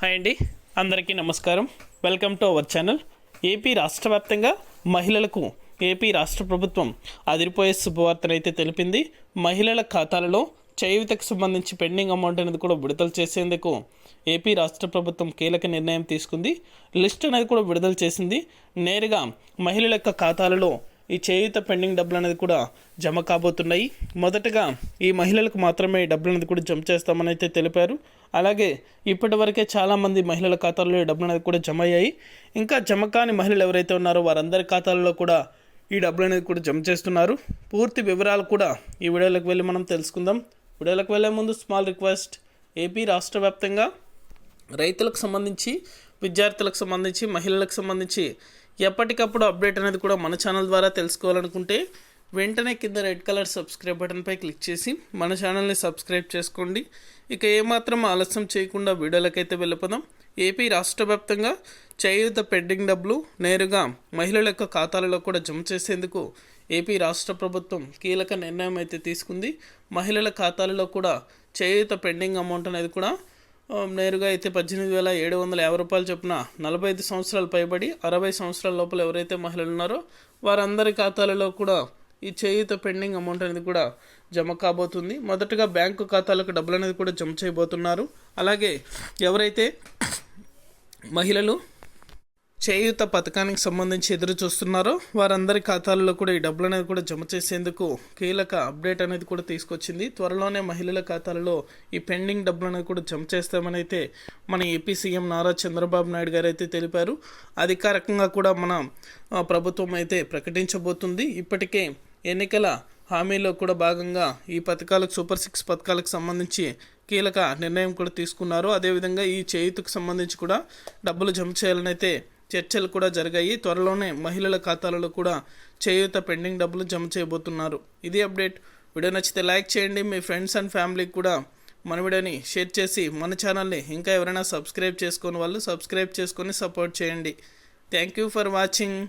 Hi అండి, అందరికీ నమస్కారం. Welcome to our channel. AP రాష్ట్ర వ్యాప్తంగా మహిళలకు ఏపీ రాష్ట్ర ప్రభుత్వం అదిరిపోయే శుభవార్తనైతే తెలిపింది. మహిళల ఖాతాలలో చేయూతకు సంబంధించి పెండింగ్ అమౌంట్ అనేది కూడా విడుదల చేసేందుకు ఏపీ రాష్ట్ర ప్రభుత్వం కీలక నిర్ణయం తీసుకుంది. లిస్ట్ అనేది కూడా విడుదల చేసింది. నేరుగా మహిళల యొక్క ఖాతాలలో ఈ చేయూత పెండింగ్ డబ్బులు అనేది కూడా జమ కాబోతున్నాయి. మొదటగా ఈ మహిళలకు మాత్రమే ఈ డబ్బులు అనేది కూడా జమ చేస్తామని అయితే తెలిపారు. అలాగే ఇప్పటి వరకే చాలామంది మహిళల ఖాతాల్లో ఈ డబ్బులు అనేది కూడా జమ అయ్యాయి. ఇంకా జమ కాని మహిళలు ఎవరైతే ఉన్నారో వారందరి ఖాతాల్లో కూడా ఈ డబ్బులు అనేది కూడా జమ చేస్తున్నారు. పూర్తి వివరాలు కూడా ఈ వీడియోలోకి వెళ్ళి మనం తెలుసుకుందాం. వీడియోలోకి వెళ్ళే ముందు స్మాల్ రిక్వెస్ట్, ఏపీ రాష్ట్ర వ్యాప్తంగా రైతులకు సంబంధించి, విద్యార్థులకు సంబంధించి, మహిళలకు సంబంధించి ఎప్పటికప్పుడు అప్డేట్ అనేది కూడా మన ఛానల్ ద్వారా తెలుసుకోవాలనుకుంటే వెంటనే కింద రెడ్ కలర్ సబ్స్క్రైబ్ బటన్పై క్లిక్ చేసి మన ఛానల్ని సబ్స్క్రైబ్ చేసుకోండి. ఇక ఏమాత్రం ఆలస్యం చేయకుండా వీడియోలకైతే వెళ్ళిపోదాం. ఏపీ రాష్ట్ర వ్యాప్తంగా చేయూత పెండింగ్ డబ్బులు నేరుగా మహిళల యొక్క ఖాతాలలో కూడా జమ చేసేందుకు ఏపీ రాష్ట్ర ప్రభుత్వం కీలక నిర్ణయం అయితే తీసుకుంది. మహిళల ఖాతాలలో కూడా చేయూత పెండింగ్ అమౌంట్ అనేది కూడా నేరుగా అయితే 18,750 రూపాయలు చొప్పున 45 సంవత్సరాలు పైబడి 60 సంవత్సరాల లోపల ఎవరైతే మహిళలు ఉన్నారో వారందరి ఖాతాలలో కూడా ఈ చేయూత పెండింగ్ అమౌంట్ అనేది కూడా జమ కాబోతుంది. మొదటగా బ్యాంకు ఖాతాలకు డబ్బులు అనేది కూడా జమ చేయబోతున్నారు. అలాగే ఎవరైతే మహిళలు చేయూత పథకానికి సంబంధించి ఎదురు చూస్తున్నారో వారందరి ఖాతాలలో కూడా ఈ డబ్బులు అనేది కూడా జమ చేసేందుకు కీలక అప్డేట్ అనేది కూడా తీసుకొచ్చింది. త్వరలోనే మహిళల ఖాతాలలో ఈ పెండింగ్ డబ్బులు అనేది కూడా జమ చేస్తామని అయితే మన ఏపీ సీఎం నారా చంద్రబాబు నాయుడు గారు అయితే తెలిపారు. అధికారికంగా కూడా మన ప్రభుత్వం అయితే ప్రకటించబోతుంది. ఇప్పటికే ఎన్నికల హామీలో కూడా భాగంగా ఈ పథకాలకు, సూపర్ 6 పథకాలకు సంబంధించి కీలక నిర్ణయం కూడా తీసుకున్నారు. అదేవిధంగా ఈ చేయూతకు సంబంధించి కూడా డబ్బులు జమ చేయాలని అయితే చర్చలు కూడా జరిగాయి. త్వరలోనే మహిళల ఖాతాలలో కూడా చేయూత పెండింగ్ డబ్బులు జమ చేయబోతున్నారు. ఇది అప్డేట్. వీడియో నచ్చితే లైక్ చేయండి. మీ ఫ్రెండ్స్ అండ్ ఫ్యామిలీకి కూడా మన వీడియోని షేర్ చేసి మన ఛానల్ని ఇంకా ఎవరైనా సబ్స్క్రైబ్ చేసుకుని వాళ్ళు సబ్స్క్రైబ్ చేసుకొని సపోర్ట్ చేయండి. Thank you for watching.